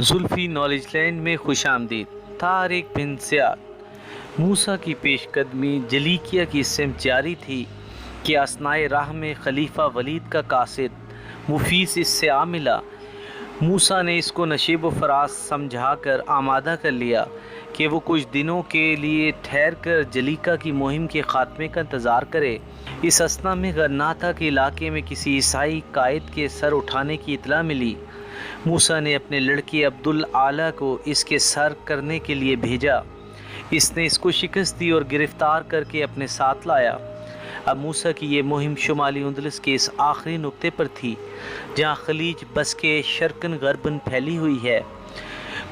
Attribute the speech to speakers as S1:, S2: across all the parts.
S1: Zulfi knowledge land में खुश आमदीद। तारिक बिन ज़ियाद। मूसा की पेशकदमी जलीकिया की सिमत जारी थी कि असनाए राह में खलीफा वलीद का कासिद मुफीस इससे आ मिला। मूसा ने इसको नशीब व फराज समझा कर आमादा कर लिया कि वो कुछ दिनों के लिए ठहर कर जलीका की मुहिम के ख़ात्मे का इंतज़ार करे। इस असना में गन्नाता के इलाके में किसी ईसाई कायद के सर उठाने की इतला मिली। मूसा ने अपने लड़के अब्दुल आला को इसके सर करने के लिए भेजा। इसने इसको शिकस्त दी और गिरफ्तार करके अपने साथ लाया। अब मूसा की ये मुहिम शुमाली उंदलस के इस आखिरी नुक्ते पर थी जहाँ खलीज बस के शर्कन गरबन फैली हुई है।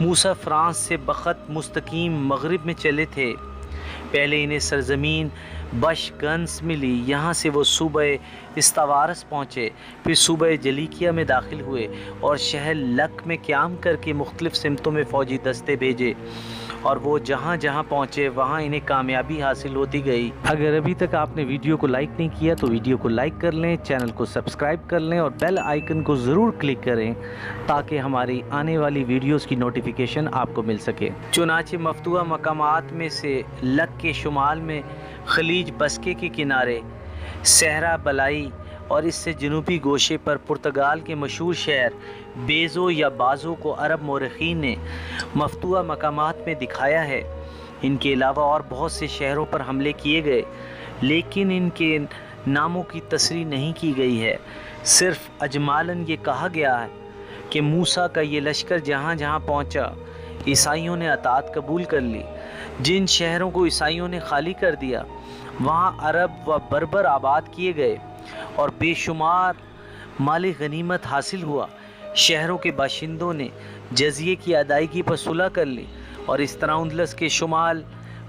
S1: मूसा फ्रांस से बखत मुस्तकीम मगरिब में चले थे। पहले इन्हें सरजमीन बशगंस मिली, यहाँ से वो सूबह इस्तवारस पहुँचे, फिर सूबह जलीकिया में दाखिल हुए और शहर लक में क़याम करके मुख्तलिफ़ सिमतों में फ़ौजी दस्ते भेजे और वो जहाँ जहाँ पहुँचे वहाँ इन्हें कामयाबी हासिल होती गई। अगर अभी तक आपने वीडियो को लाइक नहीं किया तो वीडियो को लाइक कर लें, चैनल को सब्सक्राइब कर लें और बेल आइकन को ज़रूर क्लिक करें ताकि हमारी आने वाली वीडियोस की नोटिफिकेशन आपको मिल सके। चुनाचे मफतूहा मकामात में से लक के शुमाल में खलीज बस्के के किनारे सहरा बलाई और इससे जनूबी गोशे पर पुर्तगाल के मशहूर शहर बेज़ो या बाज़ो को अरब मौरख़ीन ने मफतूहा मकामात में दिखाया है। इनके अलावा और बहुत से शहरों पर हमले किए गए लेकिन इनके नामों की तस्रीह नहीं की गई है। सिर्फ अजमालन ये कहा गया है कि मूसा का ये लश्कर जहाँ जहाँ पहुँचा ईसाइयों ने अतात कबूल कर ली। जिन शहरों को ईसाइयों ने खाली कर दिया वहाँ अरब व बर्बर आबाद किए गए और बेशुमार माली गनीमत हासिल हुआ। शहरों के बाशिंदों ने जजिए की अदायगी पर सुलह कर ली और इस तरह उंदलस के शुमाल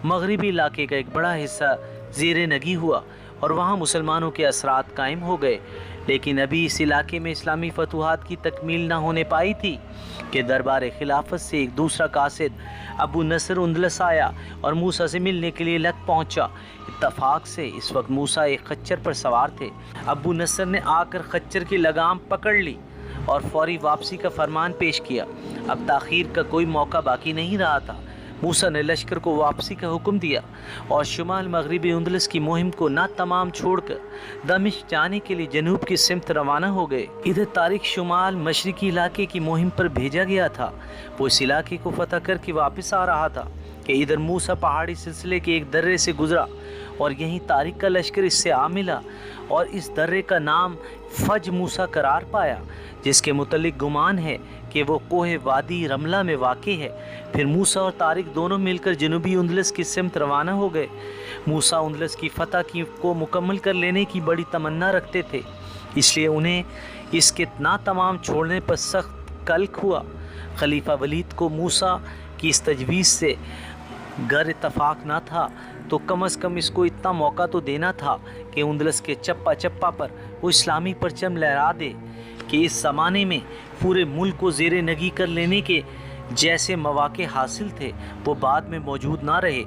S1: मगरबी इलाके का एक बड़ा हिस्सा ज़ेर नगी हुआ और वहाँ मुसलमानों के असरात कायम हो गए। लेकिन अभी इस इलाके में इस्लामी फतूहात की तकमील न होने पाई थी कि दरबार खिलाफत से एक दूसरा कासिद अबू नसर उंदलस आया और मूसा से मिलने के लिए लक पहुंचा। इत्तफाक से इस वक्त मूसा एक खच्चर पर सवार थे। अबू नसर ने आकर खच्चर की लगाम पकड़ ली और फौरी वापसी का फरमान पेश किया। अब ताख़ीर का कोई मौका बाकी नहीं रहा था। मूसा ने लश्कर को वापसी का हुक्म दिया और शुमाल मगरबी उंदलस की मुहिम को ना तमाम छोड़कर दमिश्क जाने के लिए जनूब की सिमत रवाना हो गए। इधर तारिक शुमाल मशरकी इलाके की मुहिम पर भेजा गया था। वो इस इलाके को फतह करके वापस आ रहा था कि इधर मूसा पहाड़ी सिलसिले के एक दर्रे से गुजरा और यहीं तारिक का लश्कर इससे आ मिला और इस दर्रे का नाम फज मूसा करार पाया, जिसके मुतल्लिक गुमान है कि वो कोहे वादी रमला में वाक़ है। फिर मूसा और तारिक दोनों मिलकर जनूबी उंदलस की सिमत रवाना हो गए। मूसा उंदलस की फ़तह को मुकम्मल कर लेने की बड़ी तमन्ना रखते थे, इसलिए उन्हें इसके ना तमाम छोड़ने पर सख्त कल्क हुआ। खलीफा वलीद को मूसा की इस तजवीज़ से गर इत्तफाक ना था तो कम अज़ कम इसको इतना मौका तो देना था कि उंदलस के चप्पा चप्पा पर वो इस्लामी परचम लहरा दे कि इस ज़माने में पूरे मुल्क को ज़ेरे नगी कर लेने के जैसे मौक़े हासिल थे वो बाद में मौजूद ना रहे।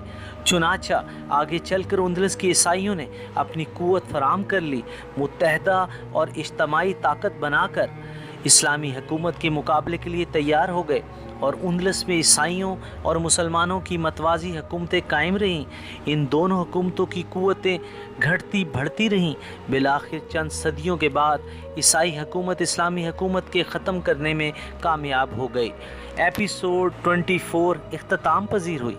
S1: चुनाचा आगे चलकर उंदलस के ईसाइयों ने अपनी क़ुव्वत फराम कर ली, मुत्तहदा और इज्तमाई ताकत बनाकर इस्लामी हुकूमत के मुकाबले के लिए तैयार हो गए और उंदलस में ईसाइयों और मुसलमानों की मतवाज़ी हुकूमतें कायम रहीं। इन दोनों हुकूमतों की क़ुव्वतें घटती बढ़ती रहीं। बिलाखिर चंद सदियों के बाद ईसाई हुकूमत इस्लामी हुकूमत के ख़त्म करने में कामयाब हो गई। एपिसोड 24 इख्तिताम पजीर हुई।